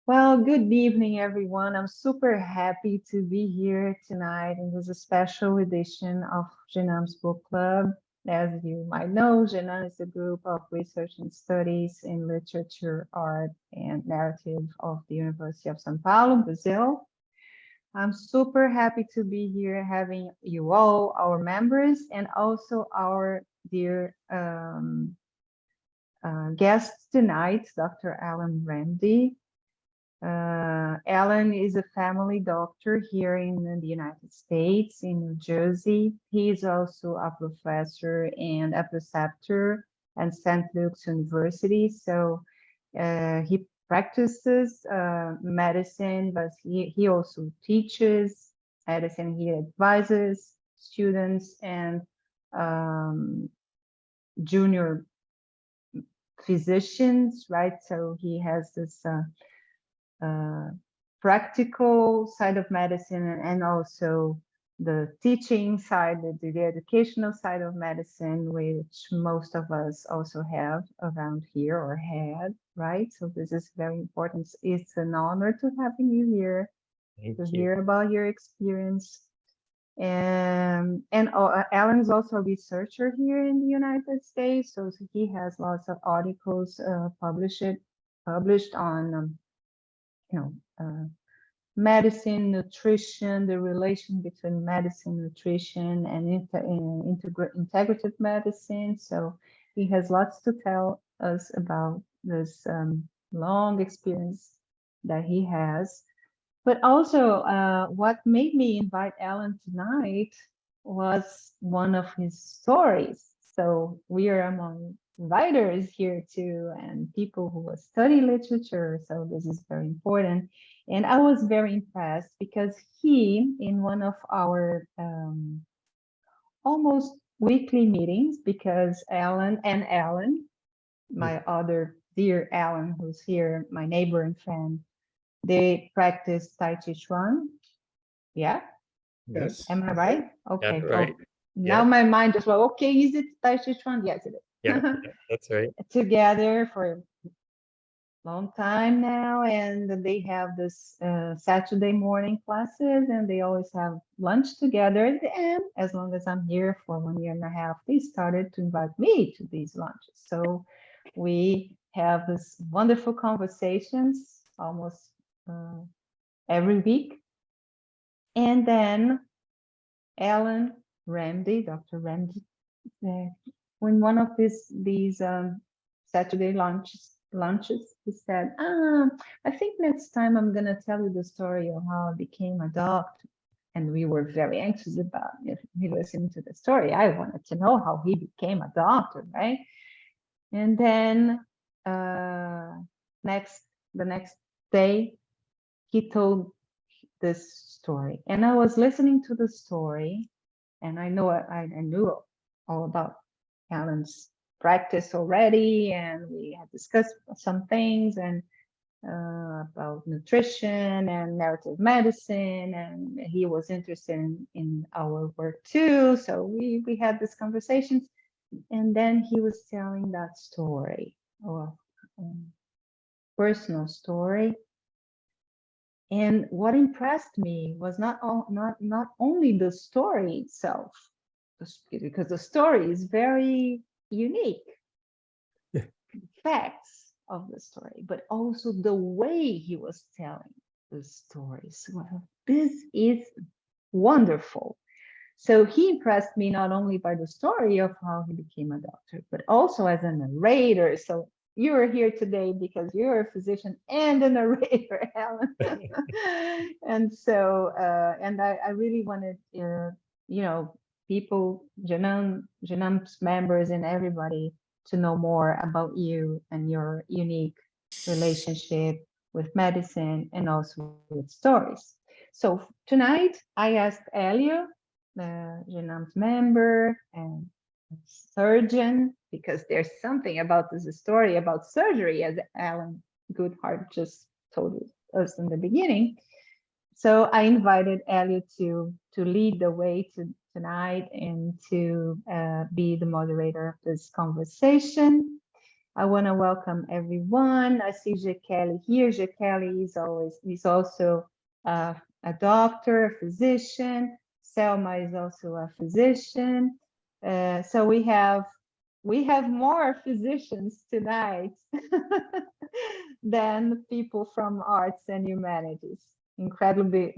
Well, good evening, everyone. I'm super happy to be here tonight in this special edition of GENAM's Book Club. As you might know, GENAM is a group of research and studies in literature, art, and narrative of the University of São Paulo, Brazil. I'm super happy to be here having you all, our members, and also our dear guest tonight, Dr. Alan Remde. Alan is a family doctor here in the United States, in New Jersey. He is also a professor and a preceptor at St. Luke's University. So he practices medicine, but he also teaches medicine. He advises students and junior physicians, right? So he has this practical side of medicine and also the teaching side, the educational side of medicine, which most of us also have around here or had, right? So this is very important. It's an honor to having you here Thank to you. hear about your experience. And Alan is also a researcher here in the United States, so he has lots of articles published on medicine, nutrition, the relation between medicine, nutrition, and integrative medicine. So he has lots to tell us about this long experience that he has. But also, what made me invite Alan tonight was one of his stories. So we are among writers here too, and people who study literature. So this is very important. And I was very impressed because he, in one of our almost weekly meetings, because Alan, my other dear Alan, who's here, my neighbor and friend, they practice Tai Chi Chuan. Yeah. Yes. Am I right? Yeah, Okay. right. Oh, now my mind just went, okay, is it Tai Chi Chuan? Yes, it is. Yeah, that's right. Together for a long time now, and they have this Saturday morning classes, and they always have lunch together. And as long as I'm here for 1 year and a half, they started to invite me to these lunches. So we have this wonderful conversations almost every week. And then Alan Remde, Dr. Remde, when one of these Saturday lunches, he said, I think next time I'm gonna tell you the story of how I became a doctor. And we were very anxious about me listening to the story. I wanted to know how he became a doctor, right? And then the next day, he told this story, and I was listening to the story, and I knew all about Alan's practice already, and we had discussed some things and about nutrition and narrative medicine, and he was interested in our work too. So we had these conversations, and then he was telling that story, or personal story. And what impressed me was not only the story itself, because the story is very unique, Yeah. facts of the story, but also the way he was telling the stories. Well, this is wonderful. So he impressed me not only by the story of how he became a doctor, but also as a narrator. So you are here today because you're a physician and a narrator, Alan. And so, and I really wanted, people, Genam's members and everybody to know more about you and your unique relationship with medicine and also with stories. So tonight I asked Hélio, the Genam's member and surgeon, because there's something about this story about surgery, as Alan Goodhart just told us in the beginning. So I invited Hélio to lead the way tonight and to be the moderator of this conversation. I want to welcome everyone. I see Jekeli here. Jekeli is also a doctor, a physician. Selma is also a physician. So we have more physicians tonight than people from arts and humanities. Incredibly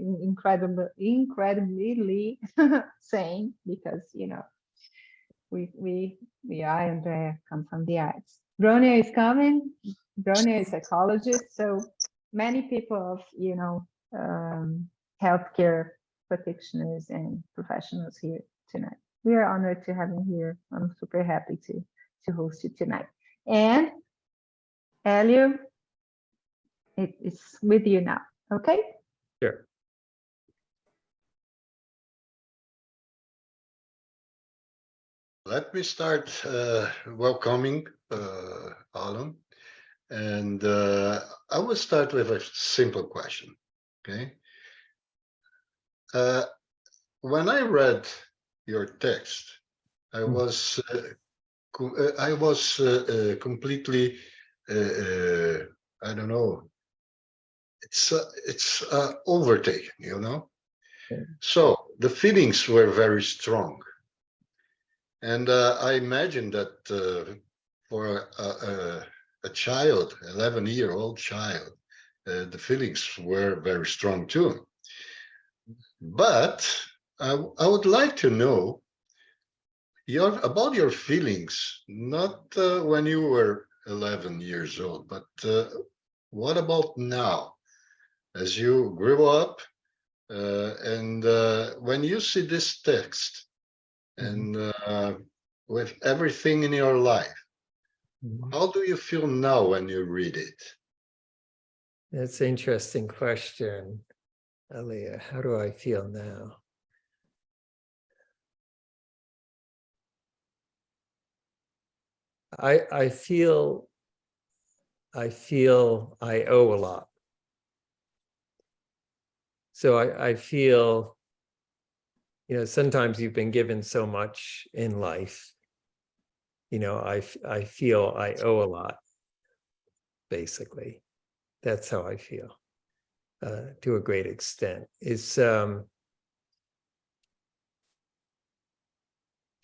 same, because we I and Andrea come from the arts. Bronia is coming. Bronia is a psychologist. So many people of healthcare practitioners and professionals here tonight. We are honored to have you here. I'm super happy to host you tonight. And Hélio, it's with you now. Okay. Sure. Let me start welcoming Alan, and I will start with a simple question. Okay. When I read your text, I was completely I don't know. It's overtaken, you know. Okay. So the feelings were very strong. And I imagine that for a child, 11-year-old child, the feelings were very strong too. But I would like to know about your feelings, not when you were 11 years old, but what about now, as you grew up, and when you see this text, and with everything in your life, how do you feel now when you read it? That's an interesting question, Alia. How do I feel now? I feel I owe a lot. So I feel, sometimes you've been given so much in life. I feel I owe a lot, basically. That's how I feel, to a great extent.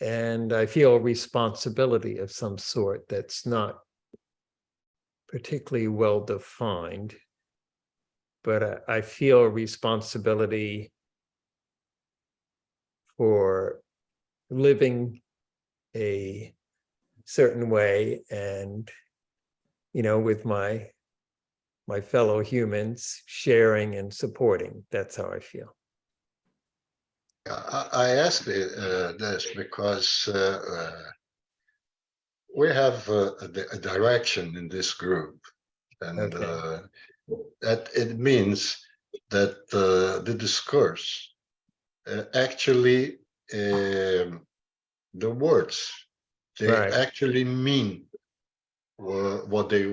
And I feel responsibility of some sort that's not particularly well defined, but I feel responsibility for living a certain way, and with my fellow humans, sharing and supporting. That's how I feel. I asked this because we have a direction in this group, and that it means that the discourse actually, the words, they actually mean what they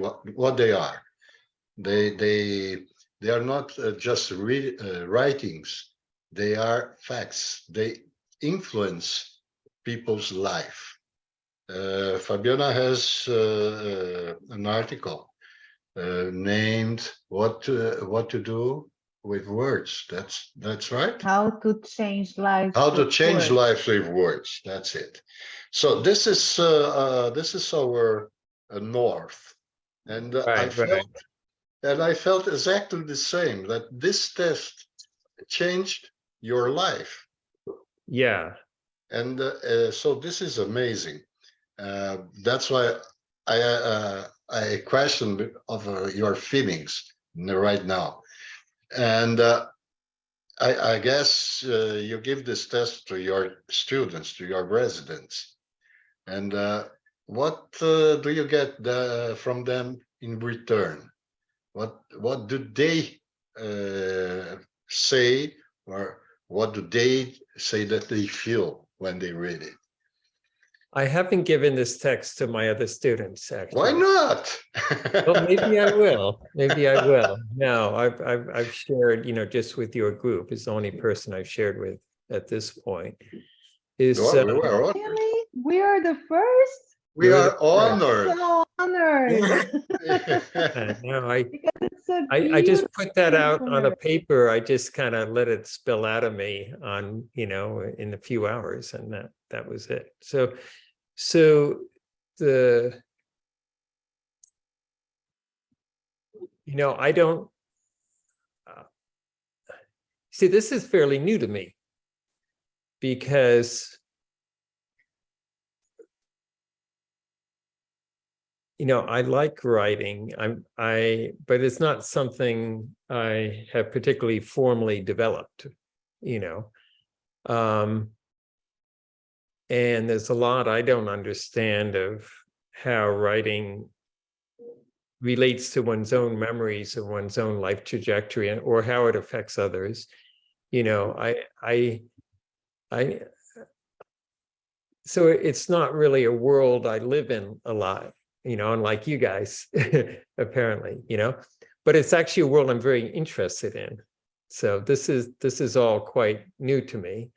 are. They are not just writings. They are facts. They influence people's life. Fabiana has an article named "What to Do with Words." That's right. How to change lives. How to change lives with words. That's it. So this is our north, and I felt exactly the same. That this test changed your life. Yeah. And so this is amazing. That's why I question of your feelings right now. And I guess you give this test to your students, to your residents. And what do you get from them in return? What do they say, or what do they say that they feel when they read it? I haven't given this text to my other students, actually. Why not? Well, maybe I will. Maybe I will. No, I've shared, just with your group. Is the only person I've shared with at this point. Really? We are the first. We are honored. So honored. hard. No, Because it's a I just put that beautiful out on a word. paper. I just kind of let it spill out of me on, in a few hours, and that was it. So the, I don't see, this is fairly new to me because I like writing. But it's not something I have particularly formally developed, and there's a lot I don't understand of how writing relates to one's own memories of one's own life trajectory, or how it affects others. So it's not really a world I live in a lot, unlike you guys, apparently, but it's actually a world I'm very interested in. So this is all quite new to me.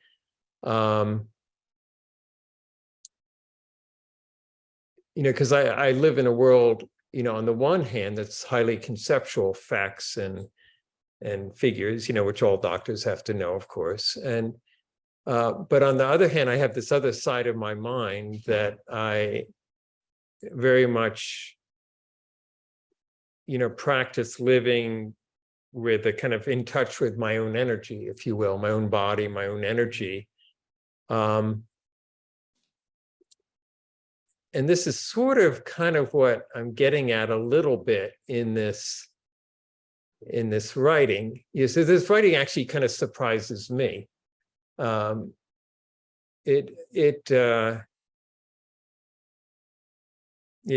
Because I live in a world, on the one hand, that's highly conceptual, facts and figures, which all doctors have to know, of course. And but on the other hand, I have this other side of my mind that I very much, practice living with a kind of in touch with my own energy, if you will, my own body, my own energy. And this is sort of kind of what I'm getting at a little bit in this writing. So this writing actually kind of surprises me. It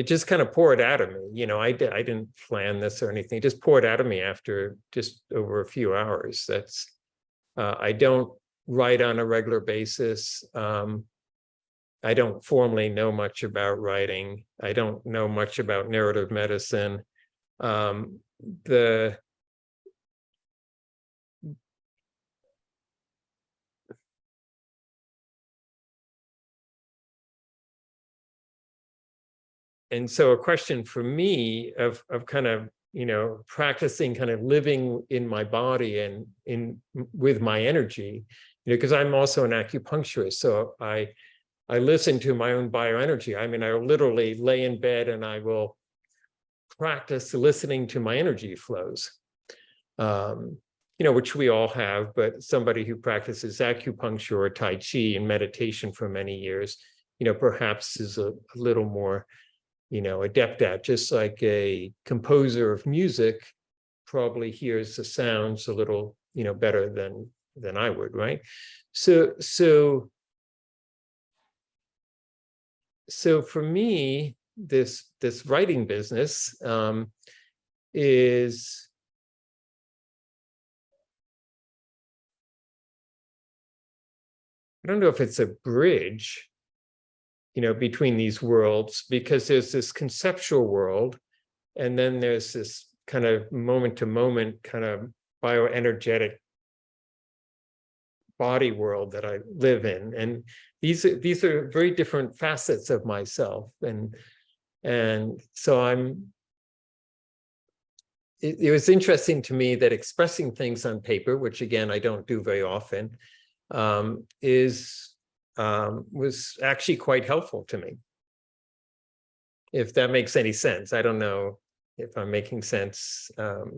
just kind of poured out of me. I didn't plan this or anything. It just poured out of me after just over a few hours. That's I don't write on a regular basis. I don't formally know much about writing. I don't know much about narrative medicine. And so a question for me of kind of, practicing kind of living in my body and with my energy, because I'm also an acupuncturist. So I listen to my own bioenergy. I mean, I will literally lay in bed and I will practice listening to my energy flows, which we all have, but somebody who practices acupuncture or Tai Chi and meditation for many years, perhaps is a little more, adept at, just like a composer of music probably hears the sounds a little, better than I would, right? So for me, this writing business is, I don't know if it's a bridge, between these worlds, because there's this conceptual world, and then there's this kind of moment-to-moment kind of bioenergetic body world that I live in. And these are very different facets of myself. And so it was interesting to me that expressing things on paper, which again, I don't do very often, was actually quite helpful to me. If that makes any sense. I don't know if I'm making sense to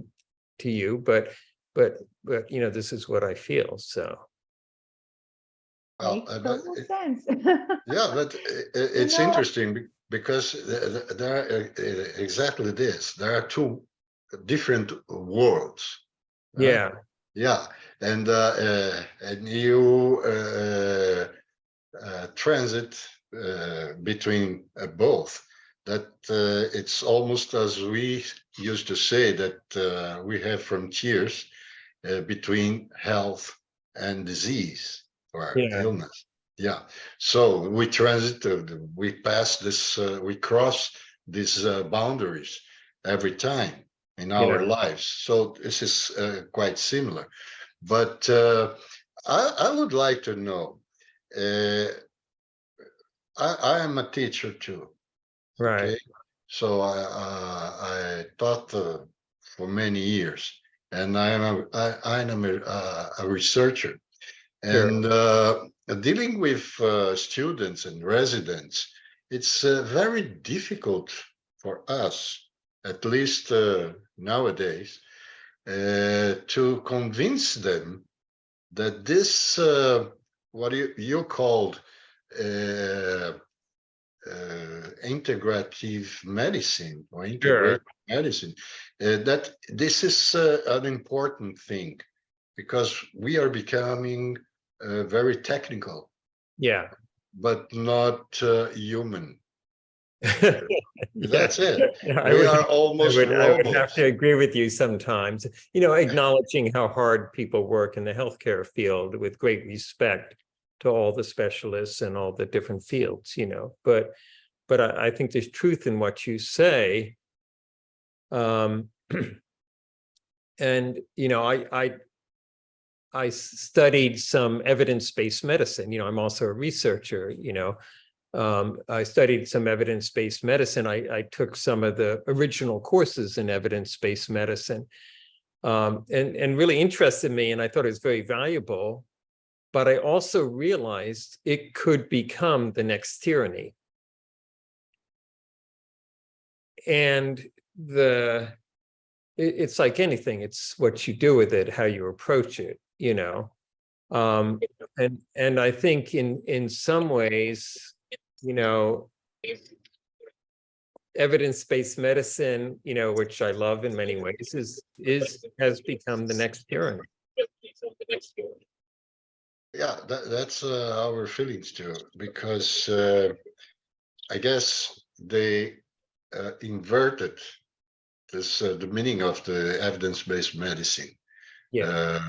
you, but this is what I feel. So Makes total sense. Yeah, but it's interesting because there are exactly this. There are two different worlds. Right? yeah. Yeah, and you transit between both. That it's almost as we used to say that we have frontiers between health and disease or illness. Yeah, so we we pass this, we cross these boundaries every time in our lives. So this is quite similar. But I would like to know, I am a teacher too. Right. Okay? So I taught for many years, and I'm a researcher. Sure. And dealing with students and residents, it's very difficult for us, at least nowadays, to convince them that this, what you called integrative medicine or integrative medicine, that this is an important thing, because we are becoming very technical, Yeah. but not human. Yeah. That's it. I We would, are almost I would have robots. to agree with you sometimes, acknowledging how hard people work in the healthcare field with great respect to all the specialists and all the different fields, but I think there's truth in what you say. And, I studied some evidence-based medicine. I'm also a researcher, I studied some evidence-based medicine. I took some of the original courses in evidence-based medicine, and really interested me, and I thought it was very valuable. But I also realized it could become the next tyranny. And it's like anything, it's what you do with it, how you approach it, and I think in some ways, evidence-based medicine, which I love in many ways, has become the next tyranny. Yeah, that's our feelings too, because I guess they inverted this the meaning of the evidence-based medicine. Yeah.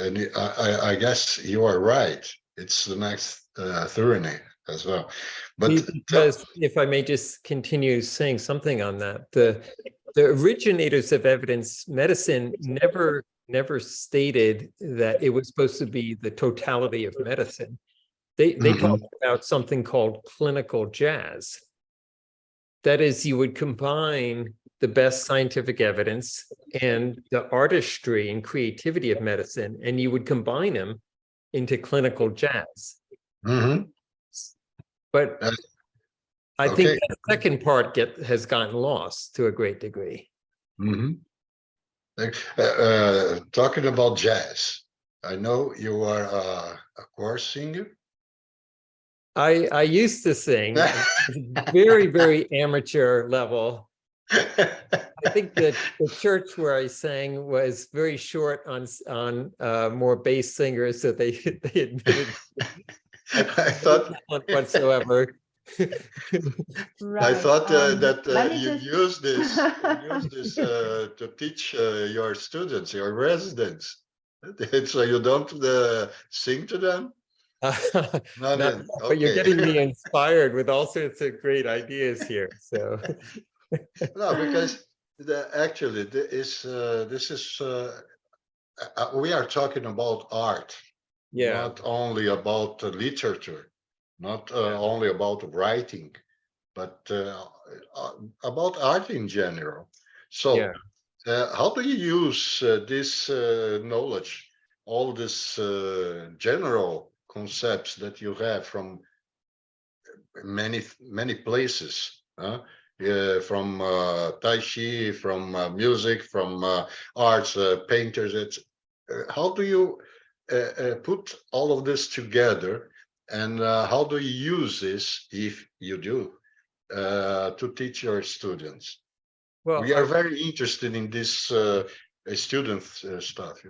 And I guess you are right. It's the next tyranny as well. But because if I may just continue saying something on that, the originators of evidence medicine never stated that it was supposed to be the totality of medicine. They talked about something called clinical jazz. That is, you would combine the best scientific evidence and the artistry and creativity of medicine, and you would combine them into clinical jazz. But I think the second part has gotten lost to a great degree. Talking about jazz, I know you are a choir singer. I used to sing very, very amateur level. I think that the church where I sang was very short on more bass singers, so they admitted I thought whatsoever. Right. I thought that you just... use this to teach your students, your residents, so you don't sing to them. But you're getting me inspired with all sorts of great ideas here. So no, because actually this is we are talking about art, not only about literature, not only about writing, but about art in general. So how do you use this knowledge, all this general concepts that you have from many places, from Tai Chi, from music, from arts, painters, how do you put all of this together, and how do you use this, if you do, to teach your students? Well, we are very interested in this student stuff,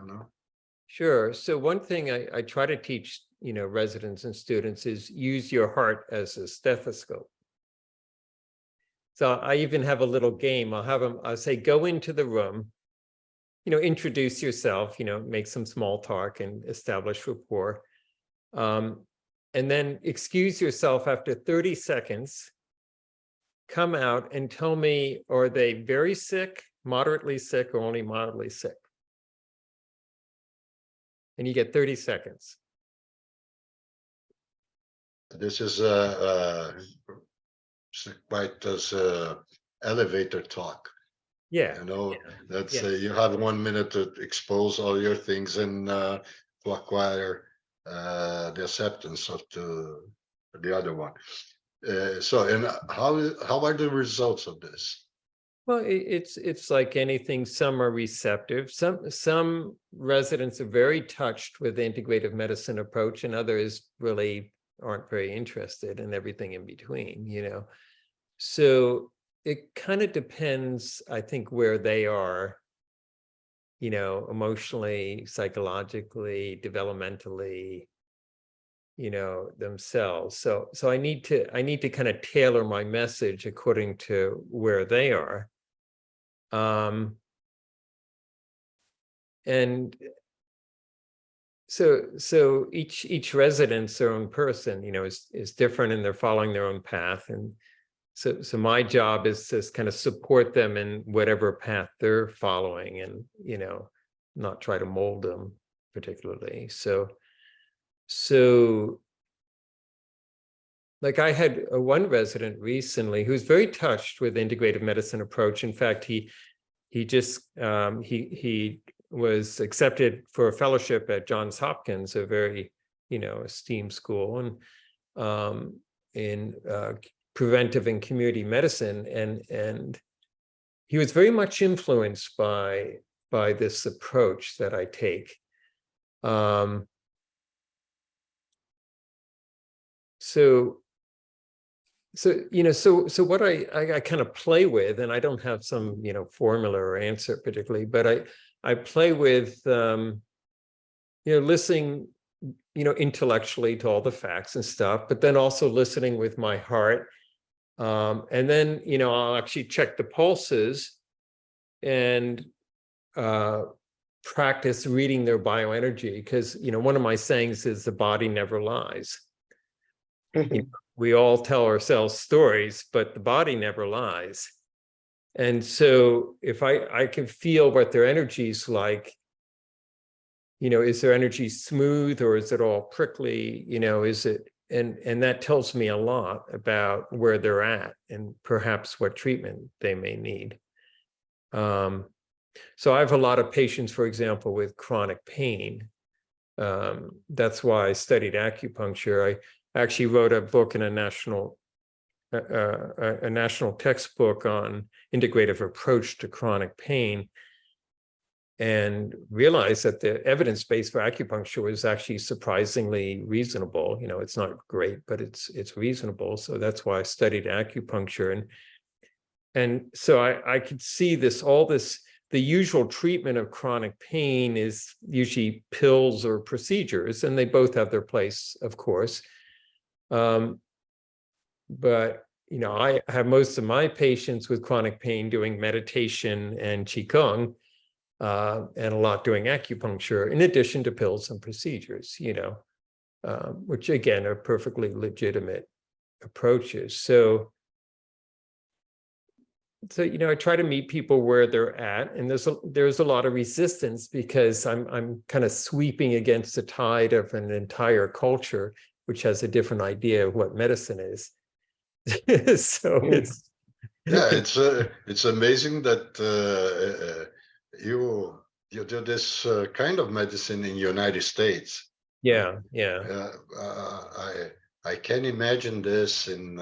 Sure. So one thing I try to teach, residents and students is use your heart as a stethoscope. So I even have a little game. I'll say, go into the room, introduce yourself, make some small talk and establish rapport. And then excuse yourself after 30 seconds, come out and tell me, are they very sick, moderately sick, or only mildly sick? And you get 30 seconds. This is quite as elevator talk. Yeah. You know, yeah, let's yeah. say you have 1 minute to expose all your things and to acquire the acceptance of the other one. And how are the results of this? Well, it's like anything. Some are receptive. Some residents are very touched with the integrative medicine approach, and others really aren't very interested, and everything in between. You know, so it kind of depends, I think, where they are. You know, emotionally, psychologically, developmentally. You know, themselves. So I need to kind of tailor my message according to where they are. And so each resident's their own person, you know, is different, and they're following their own path. And so my job is to kind of support them in whatever path they're following, and, you know, not try to mold them particularly. So like I had one resident recently who's very touched with the integrative medicine approach. In fact, he just he was accepted for a fellowship at Johns Hopkins, a very, you know, esteemed school, and in preventive and community medicine, and he was very much influenced by this approach that I take. So you know, so what I kind of play with, and I don't have some, you know, formula or answer particularly, but I play with you know, listening, you know, intellectually to all the facts and stuff, but then also listening with my heart, and then, you know, I'll actually check the pulses and practice reading their bioenergy, because, you know, one of my sayings is the body never lies. You know, we all tell ourselves stories, but the body never lies. And so if I can feel what their energy is like, you know, is their energy smooth, or is it all prickly? You know, is it, and that tells me a lot about where they're at and perhaps what treatment they may need. So I have a lot of patients, for example, with chronic pain. That's why I studied acupuncture. I actually wrote a book in a national textbook on integrative approach to chronic pain, and realized that the evidence base for acupuncture was actually surprisingly reasonable. You know, it's not great, but it's reasonable. So that's why I studied acupuncture, and so I could see the usual treatment of chronic pain is usually pills or procedures, and they both have their place, of course. But, you know, I have most of my patients with chronic pain doing meditation and Qigong, and a lot doing acupuncture, in addition to pills and procedures, you know, which again are perfectly legitimate approaches. So, you know, I try to meet people where they're at, and there's a lot of resistance, because I'm kind of sweeping against the tide of an entire culture which has a different idea of what medicine is. So it's amazing that you do this kind of medicine in the United States. yeah. I can imagine this in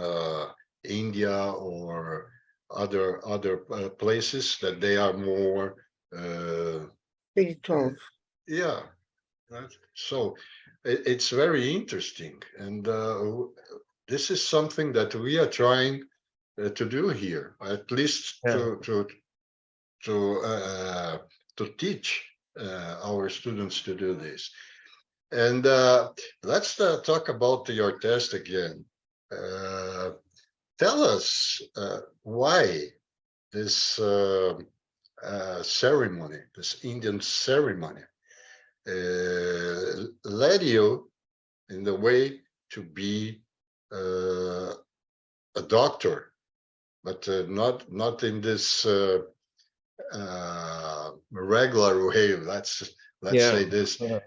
India or other places that they are more spiritual. yeah. Right. So it's very interesting, and this is something that we are trying to do here, at least to teach our students to do this. And let's talk about your test again. Tell us why this ceremony, this Indian ceremony, led you in the way to be a doctor, but not in this regular way. Let's say this. Yeah.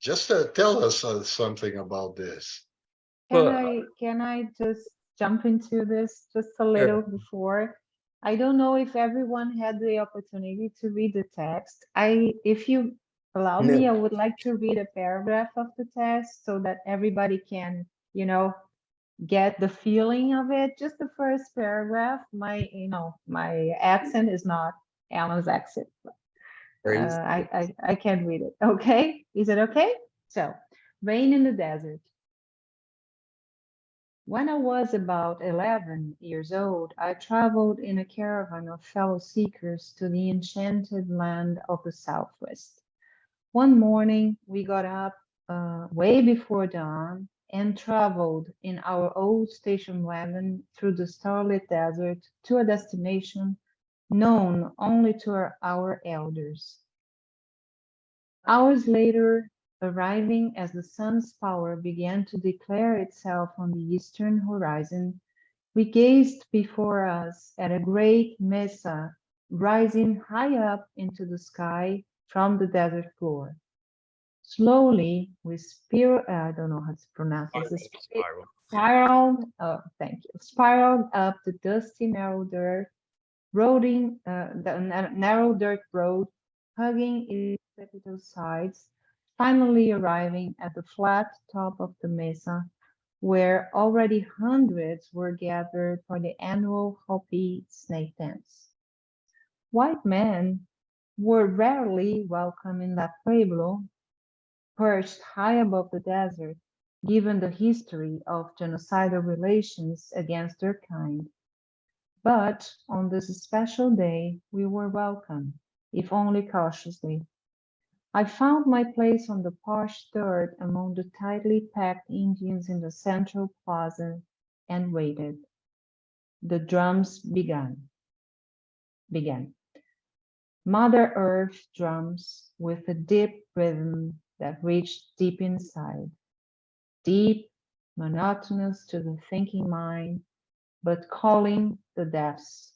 Just tell us something about this. Can I just jump into this just a little before. I don't know if everyone had the opportunity to read the text. If you allow me, I would like to read a paragraph of the text so that everybody can, get the feeling of it. Just the first paragraph. My accent is not Alan's accent. I can read it. Okay, is it okay? So, rain in the desert. When I was about 11 years old, I traveled in a caravan of fellow seekers to the enchanted land of the Southwest. One morning, we got up way before dawn and traveled in our old station wagon through the starlit desert to a destination known only to our elders. Hours later, arriving as the sun's power began to declare itself on the eastern horizon, we gazed before us at a great mesa rising high up into the sky from the desert floor. Slowly, we I don't know how to pronounce this. Spiraled up the dusty, narrow dirt, the narrow dirt road, hugging its precipitous sides, finally arriving at the flat top of the mesa, where already hundreds were gathered for the annual Hopi snake dance. White men were rarely welcome in that pueblo, perched high above the desert, given the history of genocidal relations against their kind. But on this special day, we were welcome, if only cautiously. I found my place on the parched dirt among the tightly packed Indians in the central plaza and waited. The drums began. Mother Earth drums with a deep rhythm that reached deep inside. Deep, monotonous to the thinking mind, but calling the depths.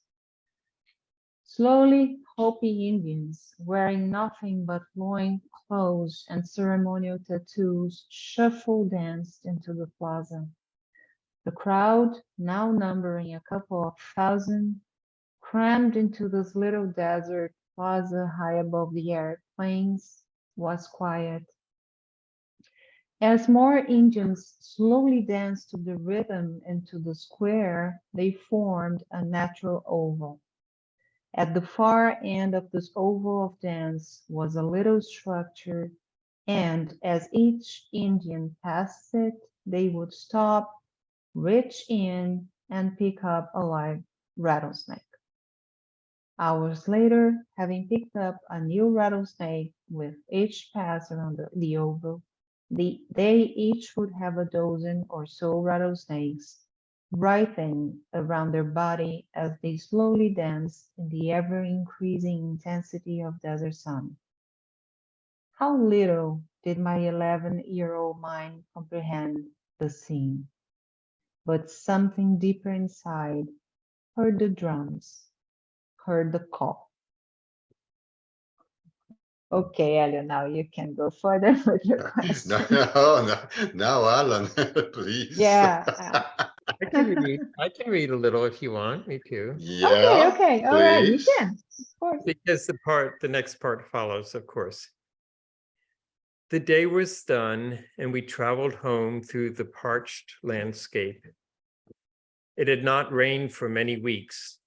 Slowly, Hopi Indians, wearing nothing but loin clothes and ceremonial tattoos, shuffle danced into the plaza. The crowd, now numbering a couple of thousand, crammed into this little desert plaza high above the airplanes, was quiet. As more Indians slowly danced to the rhythm into the square, they formed a natural oval. At the far end of this oval of dance was a little structure, and as each Indian passed it, they would stop, reach in, and pick up a live rattlesnake. Hours later, having picked up a new rattlesnake with each pass around the oval, they each would have a dozen or so rattlesnakes writhing around their body as they slowly danced in the ever-increasing intensity of desert sun. How little did my 11-year-old mind comprehend the scene, but something deeper inside heard the drums, heard the call. Okay, Hélio, now you can go further with your question. No, Alan, please. Yeah. I can read a little if you want me to. Yeah, Okay. All right, you please. can. Of course. Because the next part follows, of course. The day was done, and we traveled home through the parched landscape. It had not rained for many weeks.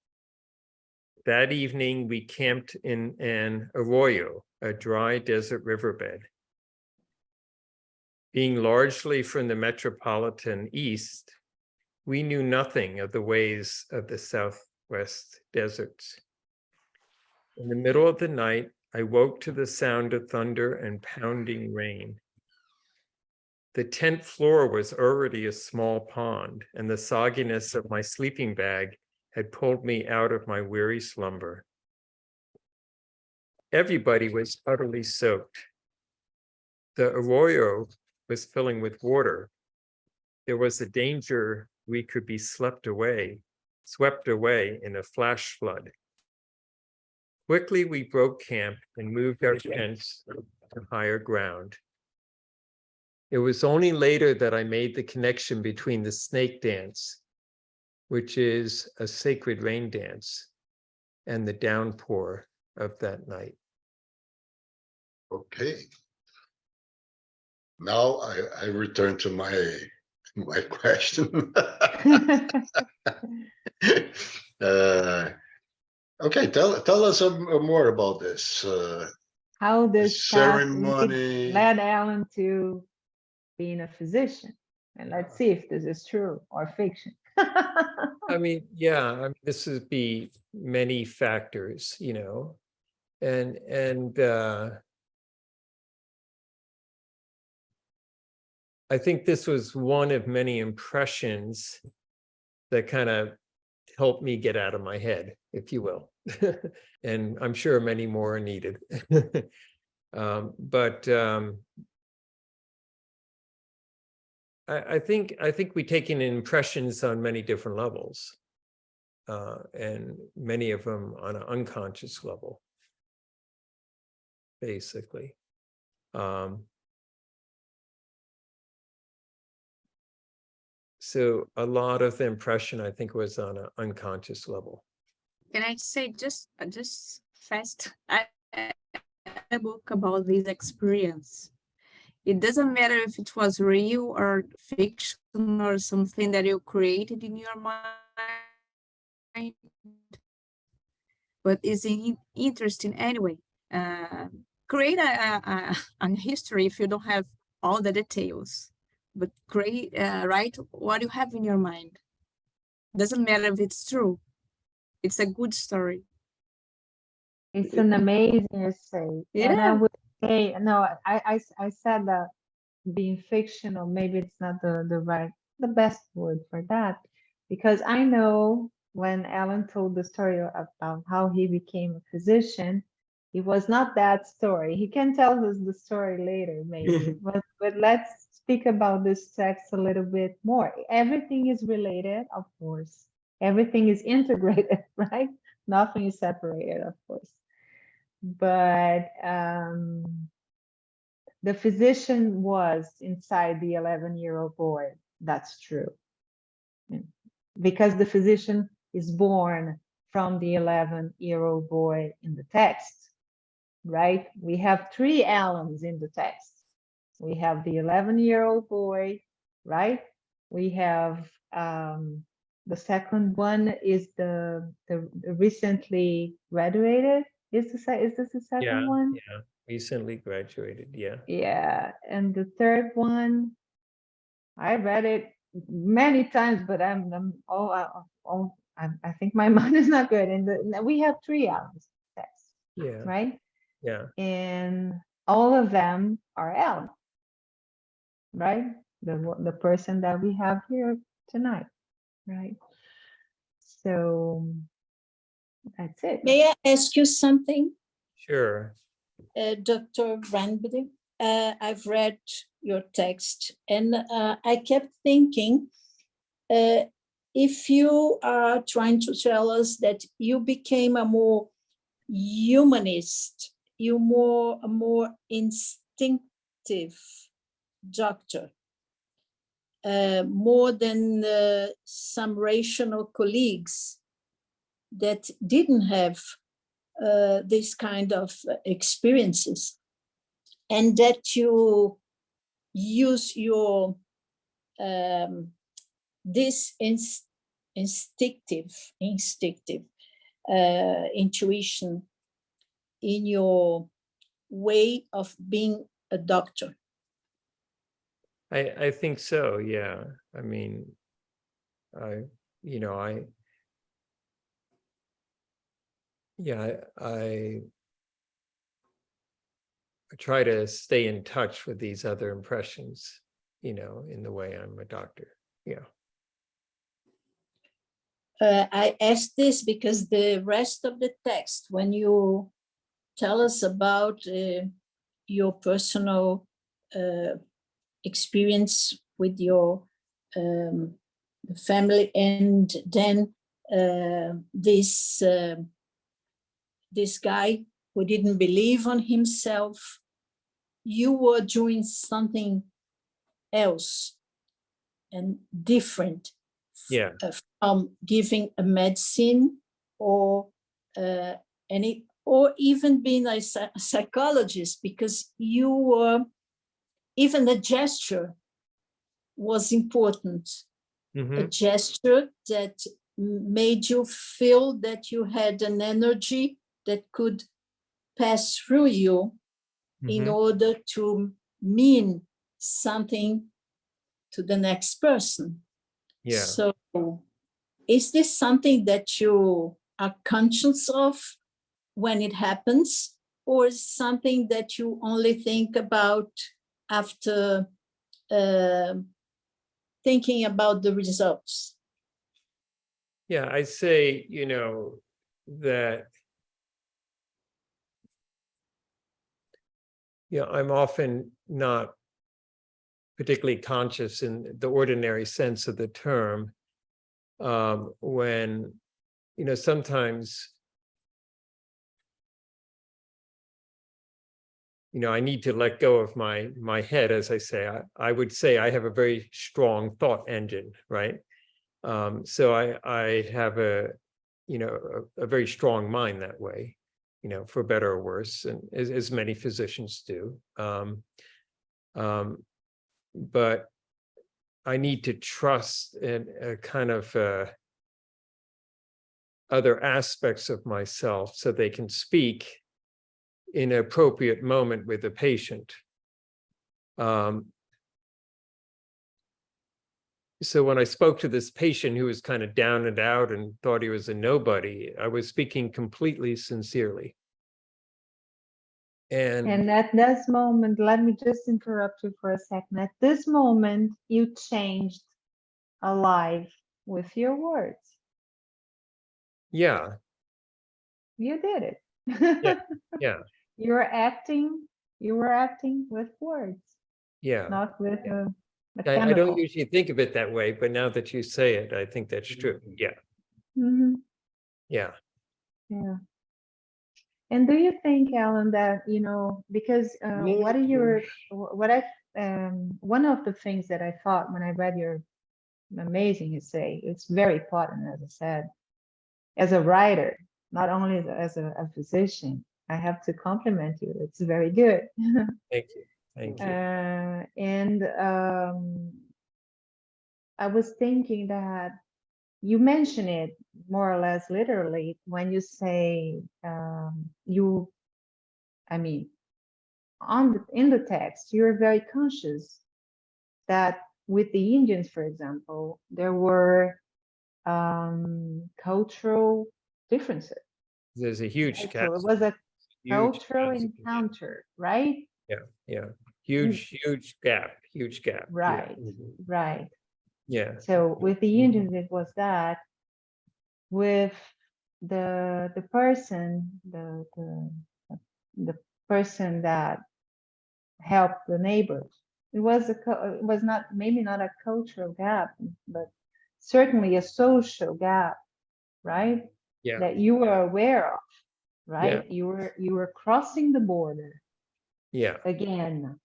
That evening, we camped in an arroyo, a dry desert riverbed. Being largely from the metropolitan East, we knew nothing of the ways of the Southwest deserts. In the middle of the night, I woke to the sound of thunder and pounding rain. The tent floor was already a small pond, and the sogginess of my sleeping bag had pulled me out of my weary slumber. Everybody was utterly soaked. The arroyo was filling with water. There was a danger we could be swept away in a flash flood. Quickly, we broke camp and moved our tents to higher ground. It was only later that I made the connection between the snake dance which is a sacred rain dance and the downpour of that night. Okay. Now I return to my question. Okay, tell us more about this. How this path ceremony led Alan to being a physician. And let's see if this is true or fiction. I mean, yeah, I mean, this would be many factors, you know, and I think this was one of many impressions that kind of helped me get out of my head, if you will. And I'm sure many more are needed. I think we take in impressions on many different levels, and many of them on an unconscious level, basically. So a lot of the impression, I think, was on an unconscious level. Can I say just fast? I book about this experience. It doesn't matter if it was real or fiction or something that you created in your mind, but it's interesting anyway. Create a history if you don't have all the details, but write what you have in your mind. Doesn't matter if it's true. It's a good story. It's an amazing essay. Yeah. And I would say, no, I said that being fictional, maybe it's not the best word for that, because I know when Alan told the story about how he became a physician, it was not that story. He can tell us the story later, maybe, but let's speak about this text a little bit more. Everything is related, of course. Everything is integrated, right? Nothing is separated, of course. But the physician was inside the 11-year-old boy. That's true. Because the physician is born from the 11-year-old boy in the text, right? We have 3 Allens in the text. We have the 11-year-old boy, right? We have the second one is the recently graduated. Is this the second one? Yeah, recently graduated. Yeah. Yeah, and the third one, I read it many times, but I think my mind is not good. And we have 3 Allens text, Yeah. right? Yeah. And all of them are Alan, right? The person that we have here tonight, right? So that's it. May I ask you something, Sure. Dr. Remde? I've read your text, and I kept thinking, if you are trying to tell us that you became a more humanist, a more instinctive doctor, more than some rational colleagues that didn't have this kind of experiences, and that you use your this instinctive intuition in your way of being a doctor. I think so. Yeah. I mean, I try to stay in touch with these other impressions, in the way I'm a doctor. Yeah. I asked this because the rest of the text, when you tell us about your personal experience with your family, and then this guy who didn't believe on himself, you were doing something else and different Yeah. From giving a medicine or or even being a psychologist, because you were, even a gesture was important. A gesture that made you feel that you had an energy that could pass through you in order to mean something to the next person. Yeah. So is this something that you are conscious of when it happens, or is something that you only think about after thinking about the results? Yeah, I say, that, I'm often not particularly conscious in the ordinary sense of the term, when, sometimes, I need to let go of my head, as I say. I would say I have a very strong thought engine, right? So I have a very strong mind that way, for better or worse, and as many physicians do. But I need to trust in a kind of other aspects of myself so they can speak in an appropriate moment with the patient. So when I spoke to this patient who was kind of down and out and thought he was a nobody, I was speaking completely sincerely. And at this moment, let me just interrupt you for a second. At this moment, you changed a life with your words. Yeah. You did it. Yeah. You were acting with words. Yeah. Not with a I don't usually think of it that way, but now that you say it, I think that's true. Yeah. Yeah. Yeah. And do you think, Alan, that, because one of the things that I thought when I read your amazing essay, it's very important, as I said, as a writer, not only as a physician, I have to compliment you. It's very good. Thank you. Thank you. And I was thinking that you mention it more or less literally when you say in the text, you're very conscious that with the Indians, for example, there were cultural differences. There's a huge Right? gap. So it was a Huge cultural chasm, encounter, right? Yeah. Huge gap. Right, right. Yeah. So with the Indians, it was that. With the person, the person that helped the neighbors, it was not maybe not a cultural gap, but certainly a social gap, right? Yeah. That you were aware of, right? Yeah. You were crossing the border. Yeah. Again,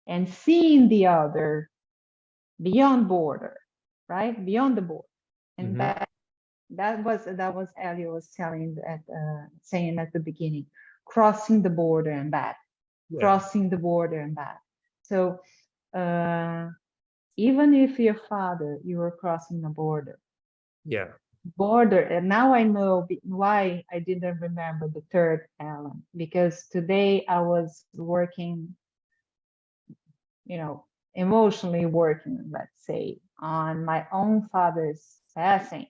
and seeing the other beyond border, right? Beyond the border, and that was Hélio was saying at the beginning, crossing the border and back, crossing the border and back. So even if your father, you were crossing the border. Yeah. Border, and now I know why I didn't remember the third Alan, because today I was working, emotionally working, let's say, on my own father's passing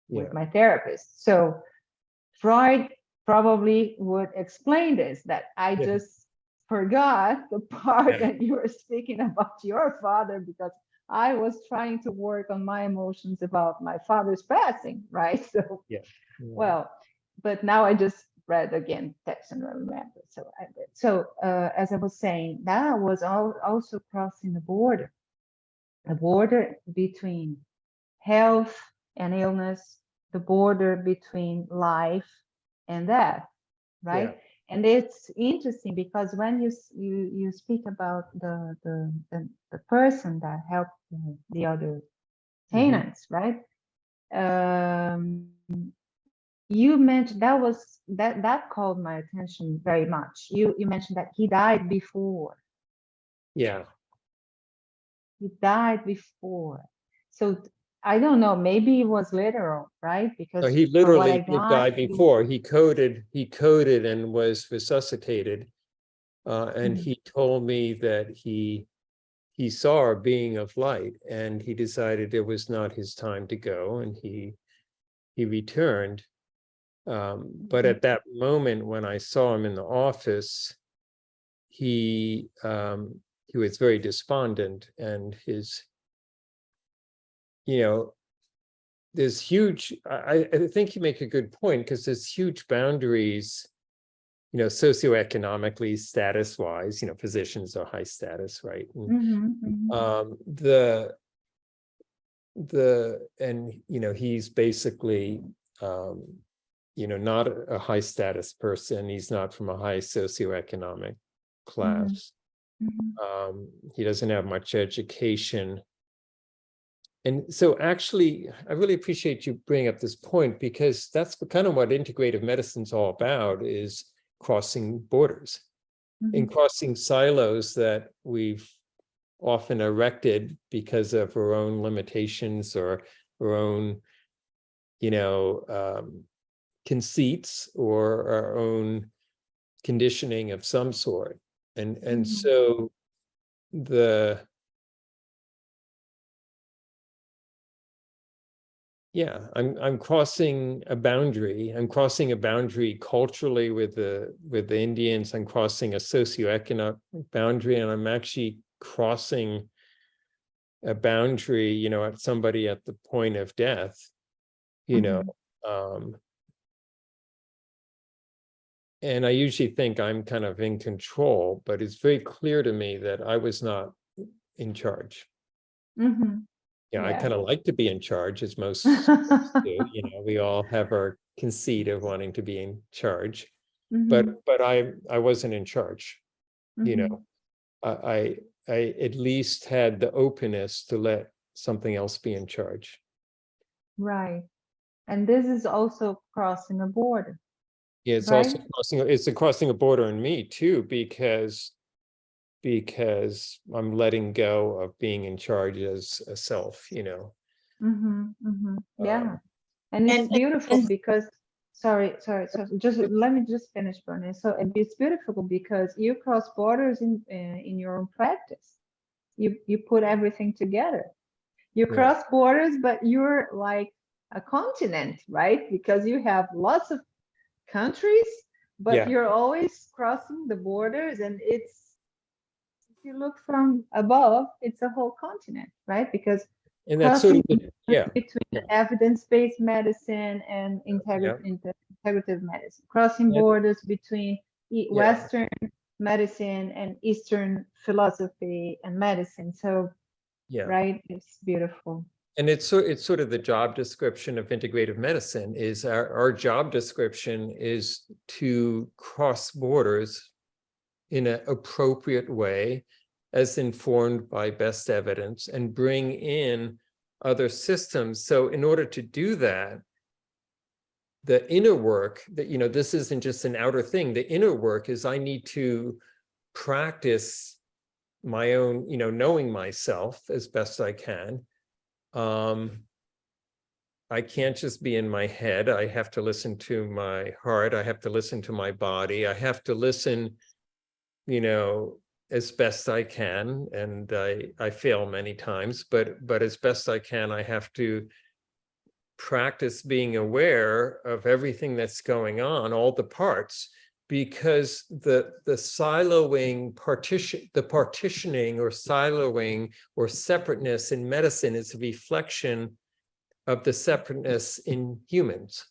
with my therapist. So Freud probably would explain this, that I just forgot the part that you were speaking about your father, because I was trying to work on my emotions about my father's passing, right? So, well, but now I just read again text and remember. So as I was saying, that was also crossing the border between health and illness, the border between life and death, right? And it's interesting because when you speak about the person that helped the other tenants, right? You mentioned that called my attention very much. You mentioned that he died before. Yeah. He died before. So I don't know, maybe it was literal, right? Because So he from what literally I did got, die before. He coded and was resuscitated. And Mhm. he told me that he saw a being of light, and he decided it was not his time to go, and he returned. But at that moment when I saw him in the office, he was very despondent, and his, there's huge, I think you make a good point, because there's huge boundaries, socioeconomically, status-wise, physicians are high status, right? And, Mhm, mhm. he's basically, not a high status person. He's not from a high socioeconomic class. Mhm. He doesn't have much education. And so actually, I really appreciate you bringing up this point, because that's kind of what integrative medicine's all about, is crossing borders and Mhm. crossing silos that we've often erected because of our own limitations or our own, conceits or our own conditioning of some sort. And Mhm. so I'm crossing a boundary. I'm crossing a boundary culturally with the Indians. I'm crossing a socioeconomic boundary, and I'm actually crossing a boundary, at somebody at the point of death, Mhm. and I usually think I'm kind of in control, but it's very clear to me that I was not in charge. Mhm. I Yeah. kind of like to be in charge, as most do. We all have our conceit of wanting to be in charge, but I wasn't in charge. Mhm. I at least had the openness to let something else be in charge. Right. And this is also crossing a border, Yeah, it's right? also crossing a border in me too, because I'm letting go of being in charge as a self, Yeah. And it's And beautiful because, sorry, just let me just finish, Bernie. So it's beautiful because you cross borders in your own practice. You put everything together. You Yeah. cross borders, but you're like a continent, right? Because you have lots of countries, but Yeah. you're always crossing the borders, and if you look from above, it's a whole continent, right? Because And that's sort crossing of between evidence-based medicine and Yeah. integrative medicine, crossing Yeah. borders between Yeah. Western medicine and Eastern philosophy and medicine. So, Yeah. right, it's beautiful. And it's sort of the job description of integrative medicine. Is our job description is to cross borders in an appropriate way, as informed by best evidence, and bring in other systems. So in order to do that, the inner work that, this isn't just an outer thing. The inner work is I need to practice my own, knowing myself as best I can. I can't just be in my head. I have to listen to my heart. I have to listen to my body. I have to listen, as best I can. And I fail many times, but as best I can, I have to practice being aware of everything that's going on, all the parts, because the siloing, the partitioning or siloing or separateness in medicine is a reflection of the separateness in humans.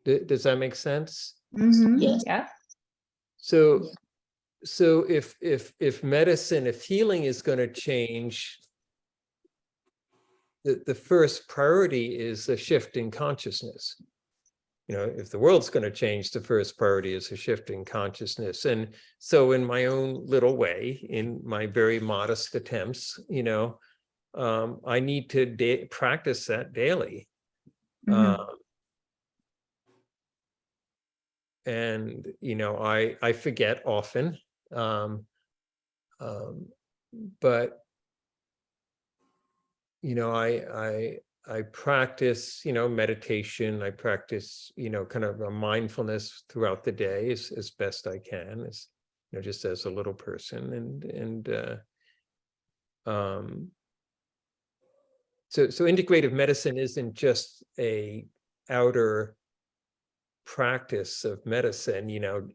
Does that make sense? Yes. Yeah. So if medicine, if healing is going to change, the first priority is a shift in consciousness. If the world's going to change, the first priority is a shift in consciousness. And so in my own little way, in my very modest attempts, I need to practice that daily. Mhm. And, you know, I forget often, but, you know, I practice, you know, meditation. I practice, you know, kind of a mindfulness throughout the day as best I can, as, you know, just as a little person. So integrative medicine isn't just a outer practice of medicine, you know,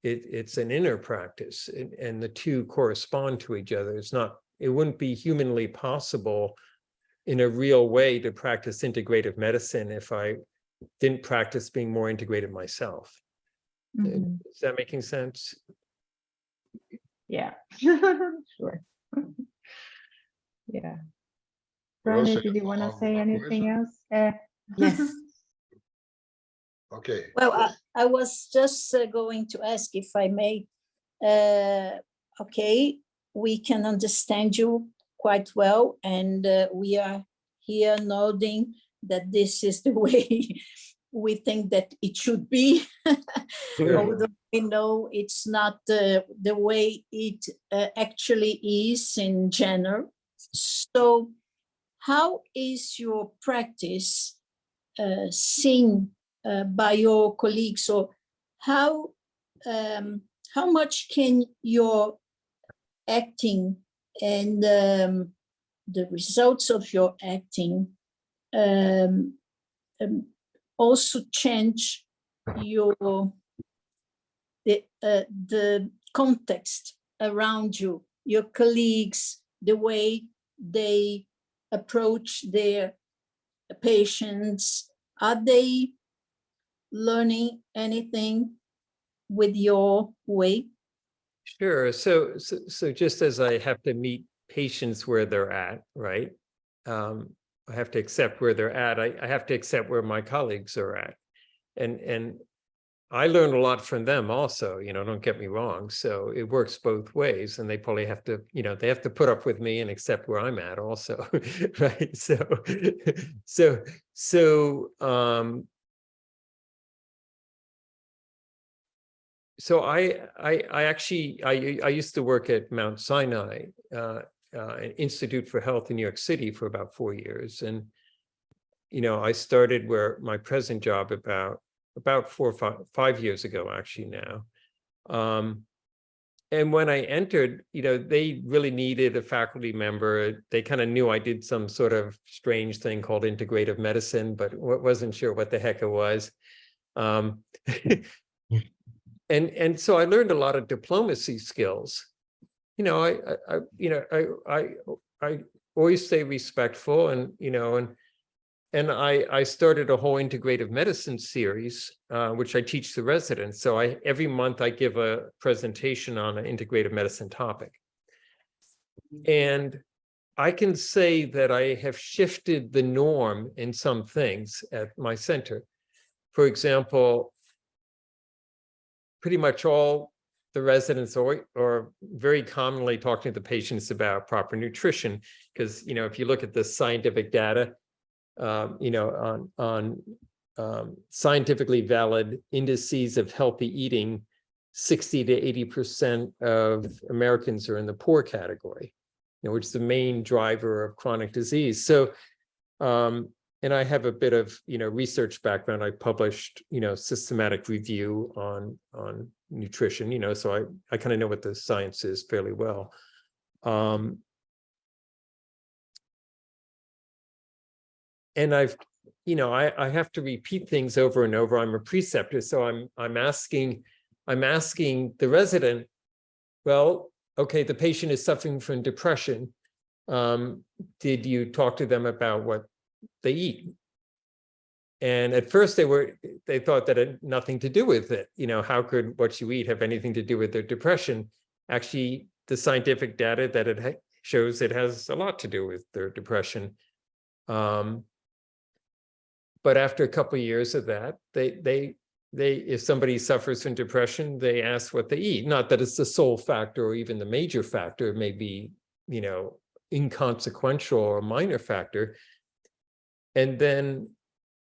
it's an inner practice, and the two correspond to each other. It wouldn't be humanly possible in a real way to practice integrative medicine if I didn't practice being more integrated myself. Mhm. Is that making sense? Yeah. Sure. Yeah. Rosa, Rani, did you want to follow say up anything question? else? Yes. Okay. Well, I was just going to ask if I may. Okay, we can understand you quite well, and we are here nodding that this is the way we think that it should be, although we know it's not the way it actually is in general. So how is your practice seen by your colleagues, or how much can your acting and the results of your acting also change the context around you, your colleagues, the way they approach their patients? Are they learning anything with your way? Sure. So just as I have to meet patients where they're at, right? I have to accept where they're at. I have to accept where my colleagues are at. And I learned a lot from them also, you know, don't get me wrong. So it works both ways, and they probably have to, you know, they have to put up with me and accept where I'm at also, right? So I used to work at Mount Sinai, an Institute for Health in New York City for about 4 years. And, you know, I started where my present job about 4 or 5 years ago, actually now. And when I entered, you know, they really needed a faculty member. They kind of knew I did some sort of strange thing called integrative medicine, but wasn't sure what the heck it was. And so I learned a lot of diplomacy skills. You know, I always stay respectful, and, you know, and I started a whole integrative medicine series, which I teach the residents. So every month I give a presentation on an integrative medicine topic. And I can say that I have shifted the norm in some things at my center. For example, pretty much all the residents are very commonly talking to the patients about proper nutrition, because, you know, if you look at the scientific data, you know, on scientifically valid indices of healthy eating, 60 to 80% of Americans are in the poor category, you know, which is the main driver of chronic disease. So, and I have a bit of, you know, research background. I published, you know, systematic review on nutrition, you know, so I kind of know what the science is fairly well. And I've, you know, I have to repeat things over and over. I'm a preceptor, so I'm asking the resident, well, okay, the patient is suffering from depression. Did you talk to them about what they eat? And at first they thought that it had nothing to do with it. You know, how could what you eat have anything to do with their depression? Actually, the scientific data that it shows it has a lot to do with their depression. But after a couple of years of that, they if somebody suffers from depression, they ask what they eat. Not that it's the sole factor or even the major factor. It may be, you know, inconsequential or minor factor. And then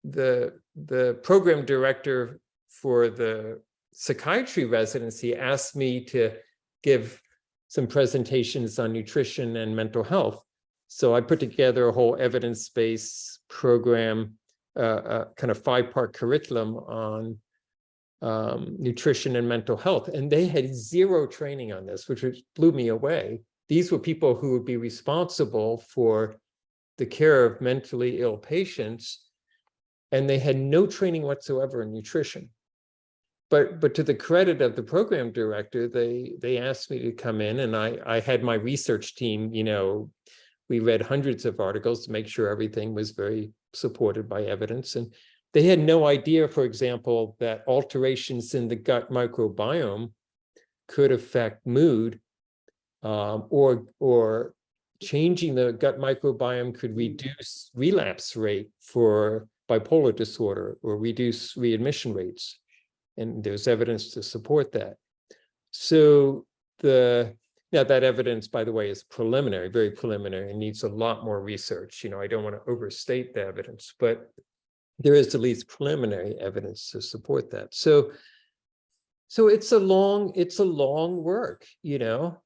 the program director for the psychiatry residency asked me to give some presentations on nutrition and mental health. So I put together a whole evidence-based program, kind of 5-part curriculum on nutrition and mental health. And they had zero training on this, which blew me away. These were people who would be responsible for the care of mentally ill patients, and they had no training whatsoever in nutrition. But to the credit of the program director, they asked me to come in, and I had my research team, you know, we read hundreds of articles to make sure everything was very supported by evidence. And they had no idea, for example, that alterations in the gut microbiome could affect mood, or changing the gut microbiome could reduce relapse rate for bipolar disorder or reduce readmission rates. And there's evidence to support that. So now that evidence, by the way, is preliminary, very preliminary, and needs a lot more research. You know, I don't want to overstate the evidence, but there is at least preliminary evidence to support that. So it's a long work, you know.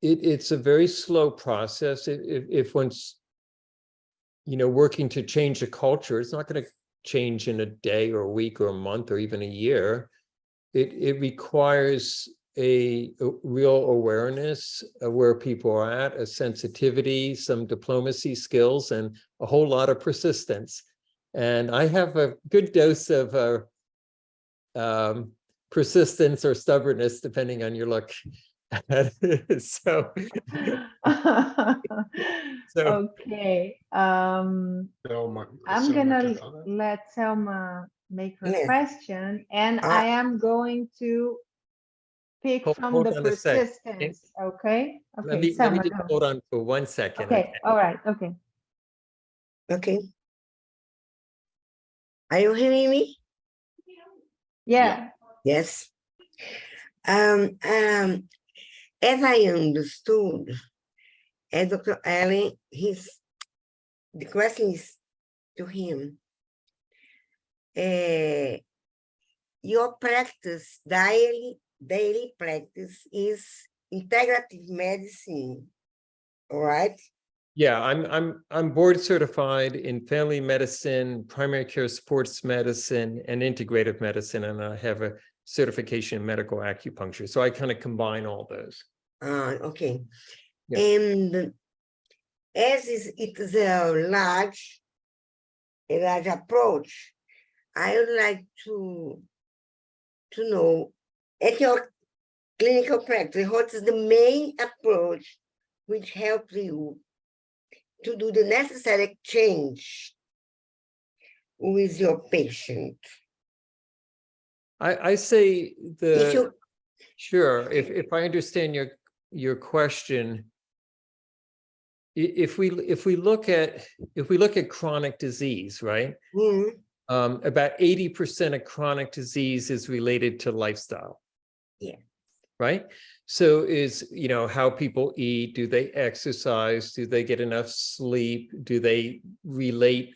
It's a very slow process. If one's, you know, working to change a culture, it's not going to change in a day or a week or a month or even a year. It requires a real awareness of where people are at, a sensitivity, some diplomacy skills, and a whole lot of persistence. And I have a good dose of persistence or stubbornness, depending on your look. So Okay. I'm gonna let Selma make her Yes. question, and I am going to pick from hold the on a sec. persistence. Okay. let Okay. me Selma, just go. hold on for 1 second. Okay. All right. Okay. Okay. Are you hearing me? Yeah. Yes. As I understood, as Dr. Allen, the question is to him. Your practice, daily practice is integrative medicine, all right? Yeah, I'm board certified in family medicine, primary care sports medicine, and integrative medicine, and I have a certification in medical acupuncture. So I kind of combine all those. Okay. Yeah. And as it is a large approach, I would like to know, at your clinical practice, what is the main approach which helps you to do the necessary change with your patient? I say sure, if I understand your question, if we look at chronic disease, right? About 80% of chronic disease is related to lifestyle. Yeah. Right? So is, you know, how people eat, do they exercise, do they get enough sleep, do they relate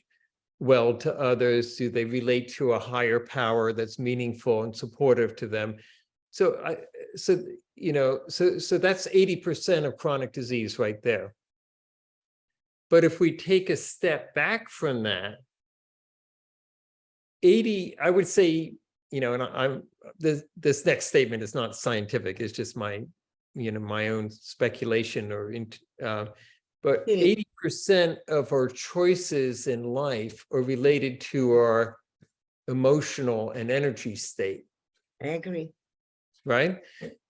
well to others, do they relate to a higher power that's meaningful and supportive to them? So that's 80% of chronic disease right there. But if we take a step back from that, I would say, you know, and this next statement is not scientific, it's just my own speculation, but 80% of our choices in life are related to our emotional and energy state. I agree. Right?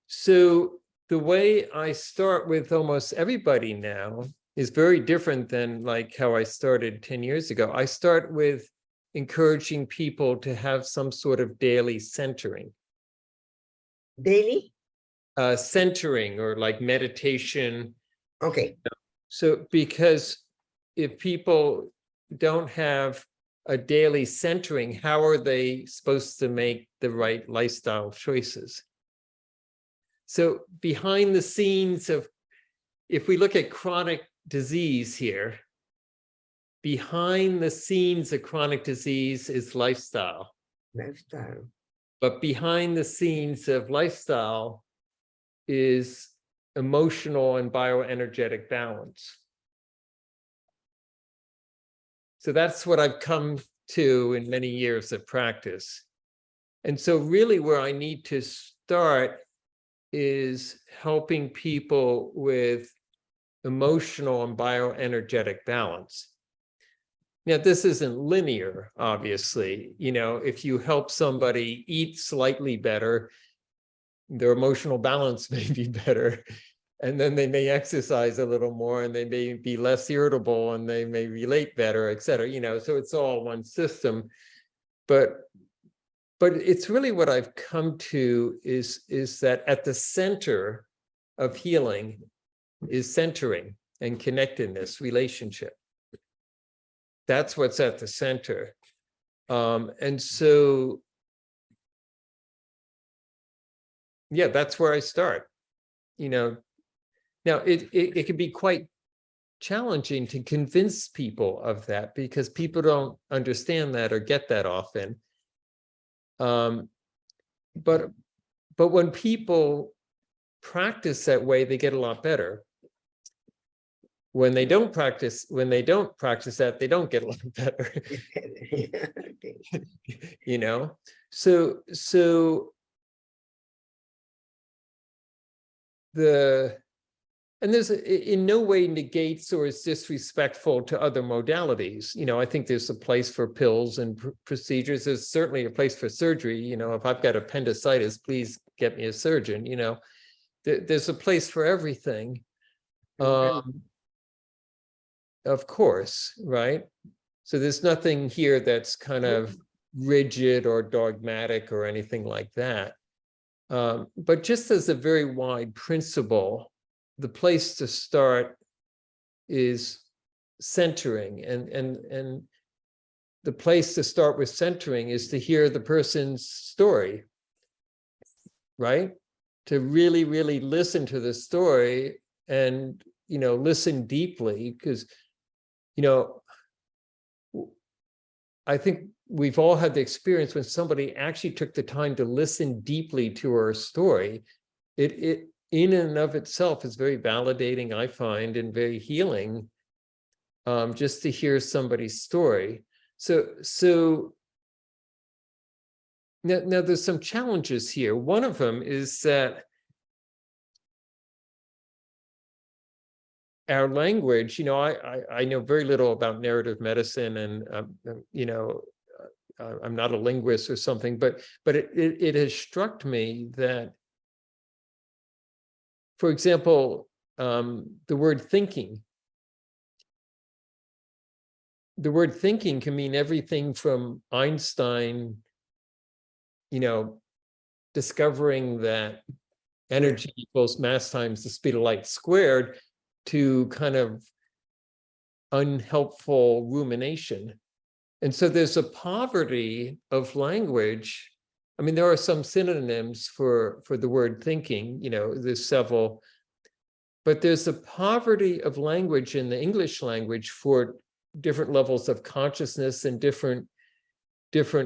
So the way I start with almost everybody now is very different than like how I started 10 years ago. I start with encouraging people to have some sort of daily centering. Daily? Centering, or like meditation. Okay. So because if people don't have a daily centering, how are they supposed to make the right lifestyle choices? So behind the scenes of, if we look at chronic disease here, behind the scenes of chronic disease is lifestyle. Lifestyle. But behind the scenes of lifestyle is emotional and bioenergetic balance. So that's what I've come to in many years of practice. And so really where I need to start is helping people with emotional and bioenergetic balance. Now, this isn't linear, obviously. You know, if you help somebody eat slightly better, their emotional balance may be better. And then they may exercise a little more and they may be less irritable and they may relate better, et cetera. You know, so it's all one system. But it's really what I've come to is that at the center of healing is centering and connectedness, relationship. That's what's at the center. And so, yeah, that's where I start. You know, now it can be quite challenging to convince people of that because people don't understand that or get that often. But when people practice that way, they get a lot better. When they don't practice that, they don't get a lot better. You know, so there's in no way negates or is disrespectful to other modalities. You know, I think there's a place for pills and procedures. There's certainly a place for surgery. You know, if I've got appendicitis, please get me a surgeon. You know, there's a place for everything. Of course, right? So there's nothing here that's kind of rigid or dogmatic or anything like that. But just as a very wide principle, the place to start is centering, and the place to start with centering is to hear the person's story, right? To really, really listen to the story and, you know, listen deeply, because, you know, I think we've all had the experience when somebody actually took the time to listen deeply to our story. It in and of itself is very validating, I find, and very healing, just to hear somebody's story. So now there's some challenges here. One of them is that our language, you know, I know very little about narrative medicine, and you know, I'm not a linguist or something, but it has struck me that, for example, the word thinking can mean everything from Einstein, you know, discovering that energy equals mass times the speed of light squared, to kind of unhelpful rumination. And so there's a poverty of language. I mean, there are some synonyms for the word thinking, you know, there's several, but there's a poverty of language in the English language for different levels of consciousness and different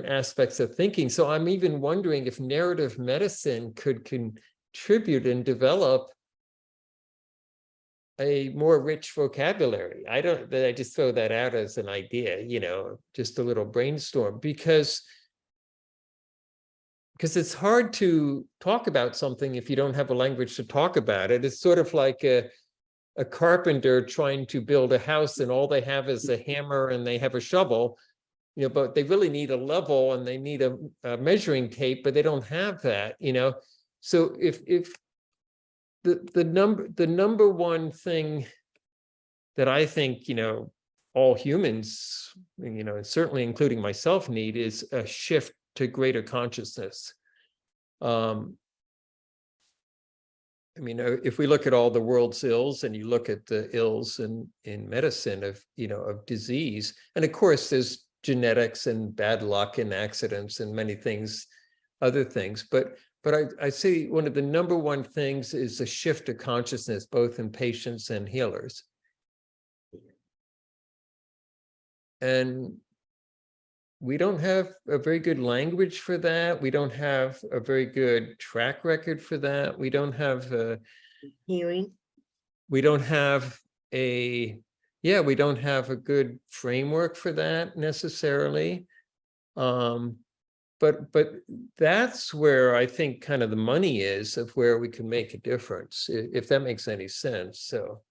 aspects of thinking. So I'm even wondering if narrative medicine could contribute and develop a more rich vocabulary. I just throw that out as an idea, you know, just a little brainstorm, because it's hard to talk about something if you don't have a language to talk about it. It's sort of like a carpenter trying to build a house and all they have is a hammer and they have a shovel, you know, but they really need a level and they need a measuring tape, but they don't have that, you know. So if the number one thing that I think, you know, all humans, you know, certainly including myself, need is a shift to greater consciousness. I mean, if we look at all the world's ills and you look at the ills in medicine of, you know, of disease, and of course there's genetics and bad luck and accidents and many things, other things. But I say one of the number one things is a shift of consciousness, both in patients and healers. And we don't have a very good language for that. We don't have a very good track record for that. We don't have Hearing. we don't have a good framework for that necessarily. But that's where I think kind of the money is of where we can make a difference, if that makes any sense. So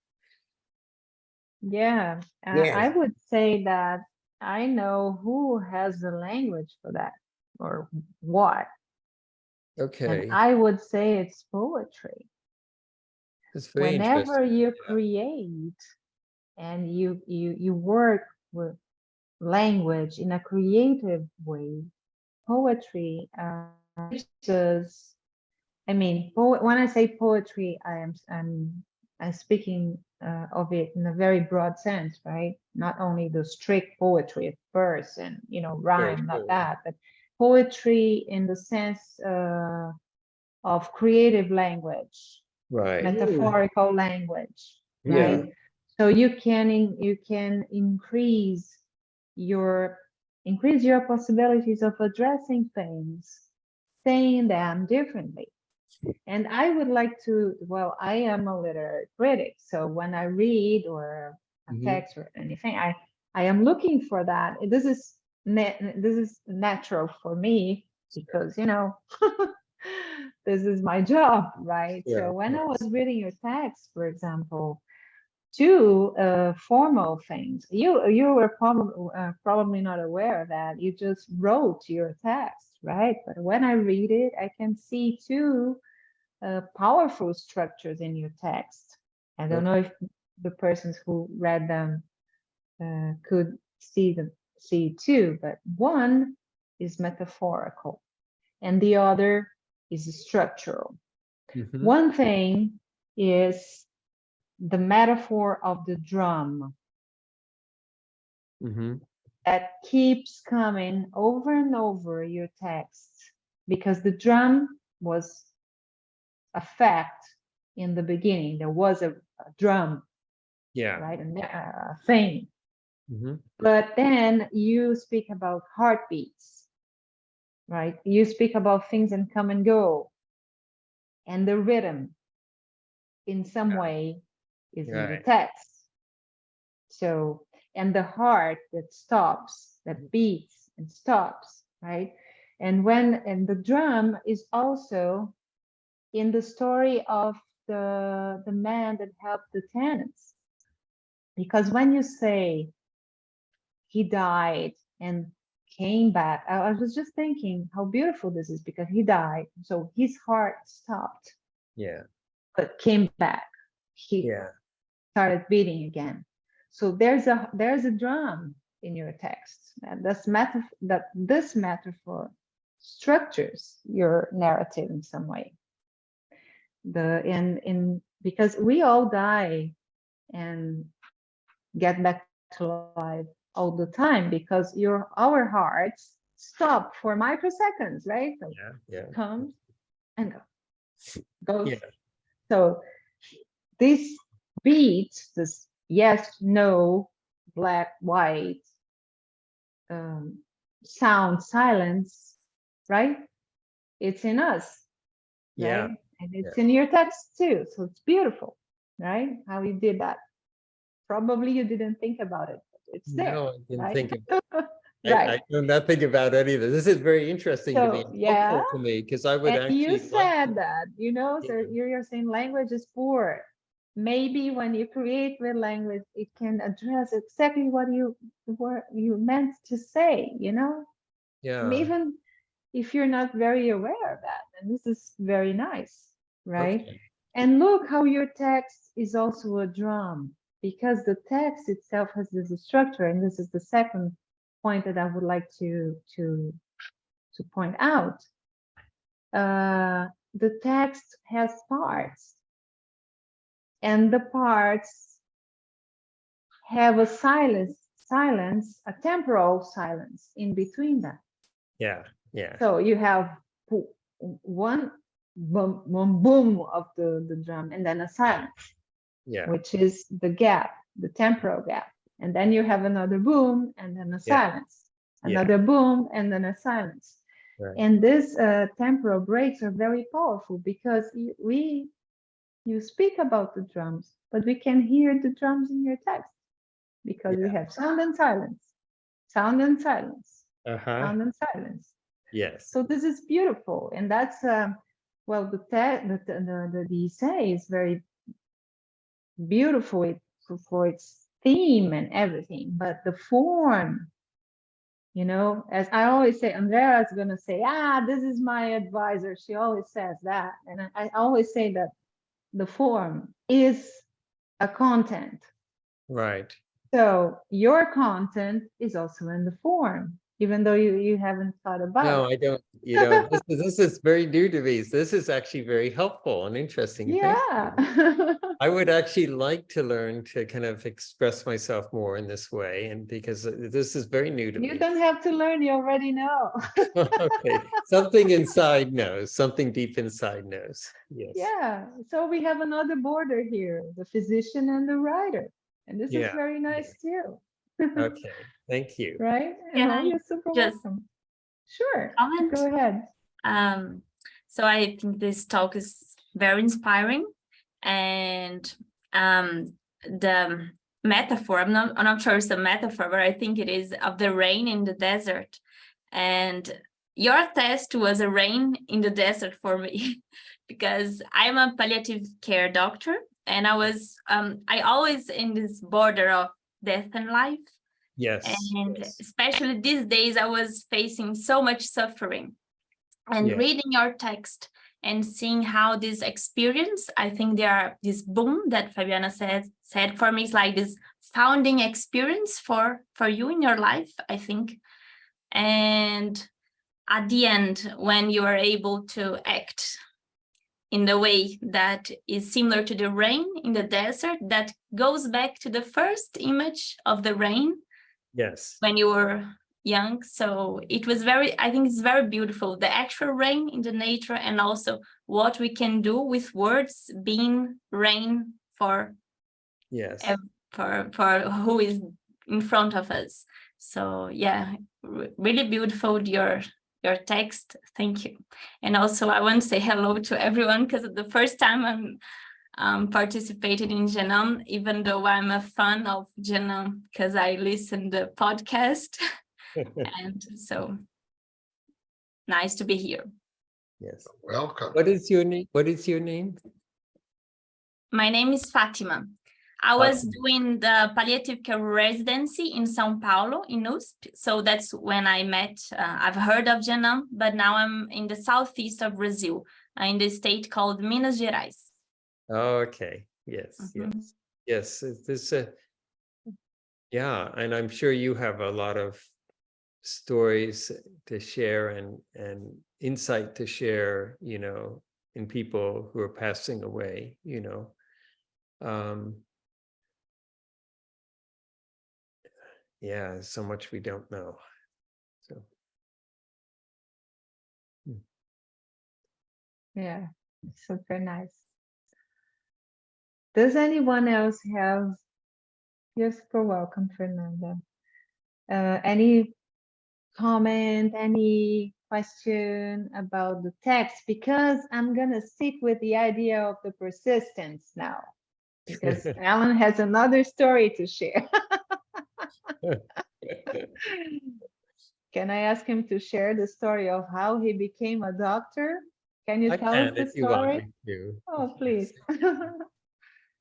Yeah, Yes. I would say that I know who has the language for that or what. okay, And I would say it's poetry. it's very Whenever interesting. you create and you work with language in a creative way, poetry teaches. I mean, when I say poetry, I'm speaking of it in a very broad sense, right? Not only the strict poetry of verse and rhyme, not sure. that, but poetry in the sense of creative language, Right. metaphorical language, Yeah. right? So you can increase your possibilities of addressing things, saying them differently. And I would like to, well, I am a literary critic, so when I read or a Mhm. text or anything, I am looking for that. This is natural for me because this is my job, right? Yeah, So of when I was course. reading your text, for example, two formal things, you were probably not aware of that. You just wrote your text, right? But when I read it, I can see two powerful structures in your text. I don't know if the persons who read them could see it too, but one is metaphorical and the other is structural. Mhm. One thing is the metaphor of the drum Mhm. that keeps coming over and over your text, because the drum was a fact in the beginning. There was a drum, Yeah. right? A thing. Mhm. But then you speak about heartbeats, right? You speak about things that come and go. And the rhythm, in some way, is in the Right. text. So, and the heart that stops, that beats and stops, right? And the drum is also in the story of the man that helped the tenants. Because when you say he died and came back, I was just thinking how beautiful this is, because he died, so his heart stopped, Yeah. but came back. He Yeah. started beating again. So there's a drum in your text, and this metaphor structures your narrative in some way. Because we all die and get back to life all the time, because our hearts stop for microseconds, right? So Yeah. Yeah. comes and goes. Yeah. So this beat, this yes, no, black, white, sound, silence, right? It's in us, Yeah. right? And it's in your text too. So it's beautiful, right? How you did that. Probably you didn't think about it, but it's there. No, I didn't right? think of it. Right. I know nothing about any of this. This is very interesting to me, So, and yeah. helpful to me, because I would And you actually like said to. that, so Yeah. you're saying language is poor. Maybe when you create with language, it can address exactly what you meant to say, Yeah. even if you're not very aware of that. And this is very nice, right? Okay. And look how your text is also a drum, because the text itself has this structure. And this is the second point that I would like to point out. The text has parts, and the parts have a silence, a temporal silence in between them. Yeah, yeah, So you have one boom, boom, boom of the drum, and then a silence, yeah, which is the gap, the temporal gap. And then you have another boom, and then a silence, another boom, and then a silence. right. And these temporal breaks are very powerful because you speak about the drums, but we can hear the drums in your text because we have sound and silence, sound and silence, sound and silence. Yes. So this is beautiful, and that's well, the essay is very beautiful for its theme and everything, but the form, you know, as I always say, Andrea is gonna say, this is my advisor. She always says that, and I always say that the form is a content. Right. So your content is also in the form, even though you haven't thought about No, it. I don't, you know, this is very new to me. This is actually very helpful and interesting. Thank Yeah. you. I would actually like to learn to kind of express myself more in this way, and because this is very new to me. You don't have to learn, you already know. Okay, something inside knows, something deep inside knows. Yes. Yeah, so we have another border here, the physician and the writer. And this is very nice too. Okay, thank you. Right? Can I You're super just welcome. Sure, comment? go ahead. So I think this talk is very inspiring, and the metaphor, I'm not sure it's a metaphor, but I think it is, of the rain in the desert. And your test was a rain in the desert for me because I'm a palliative care doctor, and I always in this border of death and life. Yes. And yes. especially these days, I was facing so much suffering. And reading your text and seeing how this experience, I think this boom that Fabiana said for me is like this founding experience for you in your life, I think. And at the end, when you are able to act in the way that is similar to the rain in the desert, that goes back to the first image of the rain. Yes. When you were young. So it was I think it's very beautiful, the actual rain in the nature, and also what we can do with words being rain for for who is in front of us. So yeah, really beautiful your text. Thank you. And also I want to say hello to everyone, because the first time I'm participated in GENAM, even though I'm a fan of GENAM because I listen the podcast. And so nice to be here. Yes. Welcome. What is your name? What is your name? My name is Fatima. I was doing the palliative care residency in São Paulo, in USP. So that's when I met, I've heard of GENAM, but now I'm in the southeast of Brazil, in the state called Minas Gerais. Oh, okay. Yes, yes, yes. This, yeah, and I'm sure you have a lot of stories to share and insight to share, you know, in people who are passing away, you know. Yeah, so much we don't know. So Yeah, super nice. Does anyone else have? You're super welcome, Fernanda. Any comment, any question about the text? Because I'm gonna stick with the idea of the persistence now, because Alan has another story to share. Can I ask him to share the story of how he became a doctor? Can you tell us the story? Oh, please.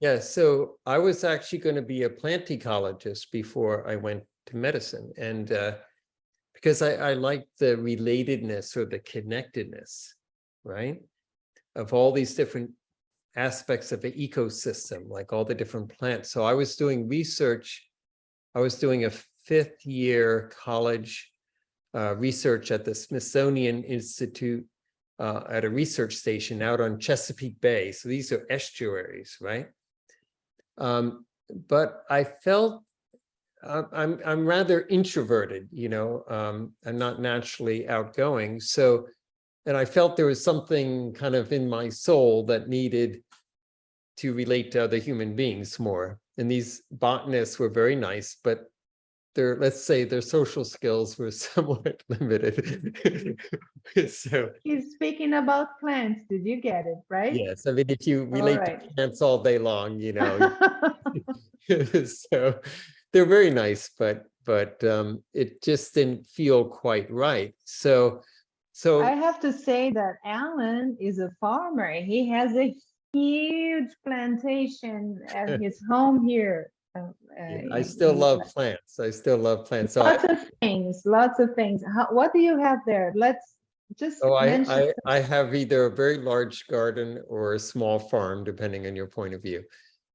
Yeah, so I was actually going to be a plant ecologist before I went to medicine. And because I like the relatedness or the connectedness, right, of all these different aspects of the ecosystem, like all the different plants. So I was doing research. I was doing a 5th year college research at the Smithsonian Institute at a research station out on Chesapeake Bay. So these are estuaries, right? But I felt I'm rather introverted, I'm not naturally outgoing. So, and I felt there was something kind of in my soul that needed to relate to other human beings more. And these botanists were very nice, but let's say their social skills were somewhat limited. So He's speaking about plants. Did you get it, right? yes, I mean, if you relate right. to plants all day long, so they're very nice, but it just didn't feel quite right. So I have to say that Alan is a farmer. He has a huge plantation at his home here. I still love plants. I still love plants. So lots of things. What do you have there? Let's just mention. I have either a very large garden or a small farm, depending on your point of view.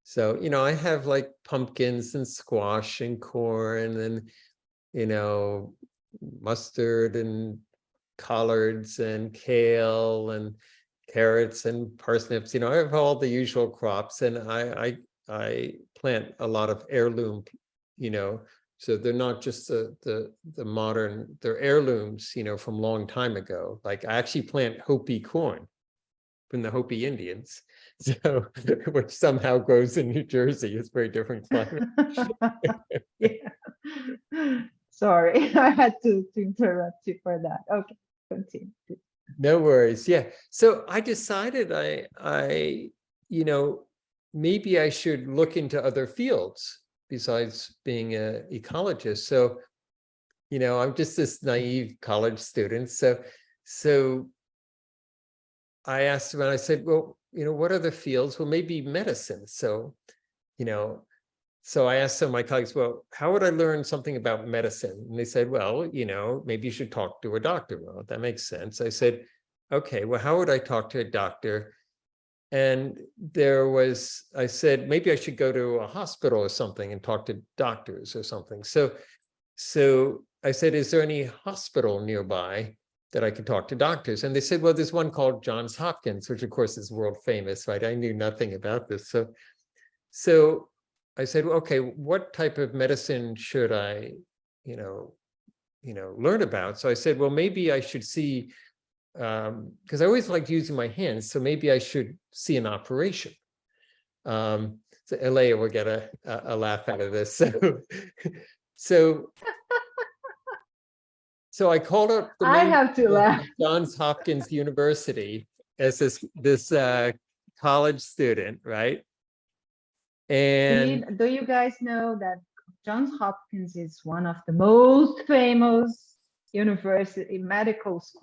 So, I have like pumpkins and squash and corn and, mustard and collards and kale and carrots and parsnips. I have all the usual crops, and I plant a lot of heirloom, so they're not just the modern, they're heirlooms, from long time ago. Like I actually plant Hopi corn from the Hopi Indians, so which somehow grows in New Jersey. It's very different climate. Yeah. Sorry, I had to interrupt you for that. Okay, continue. No worries. Yeah. So I decided maybe I should look into other fields besides being an ecologist. So, I'm just this naive college student. So I asked him, and I said, well, what other fields? Well, maybe medicine. So I asked some of my colleagues, well, how would I learn something about medicine? And they said, well, maybe you should talk to a doctor. Well, that makes sense. I said, okay, well, how would I talk to a doctor? And I said, maybe I should go to a hospital or something and talk to doctors or something. So I said, is there any hospital nearby that I could talk to doctors? And they said, well, there's one called Johns Hopkins, which of course is world famous, right? I knew nothing about this. So I said, well, okay, what type of medicine should I, learn about? So I said, well, maybe I should see, because I always liked using my hands, so maybe I should see an operation. So Elia will get a laugh out of this. So I called up the I have to laugh. Johns Hopkins University as this college student, right? And do you guys know that Johns Hopkins is one of the most famous medical schools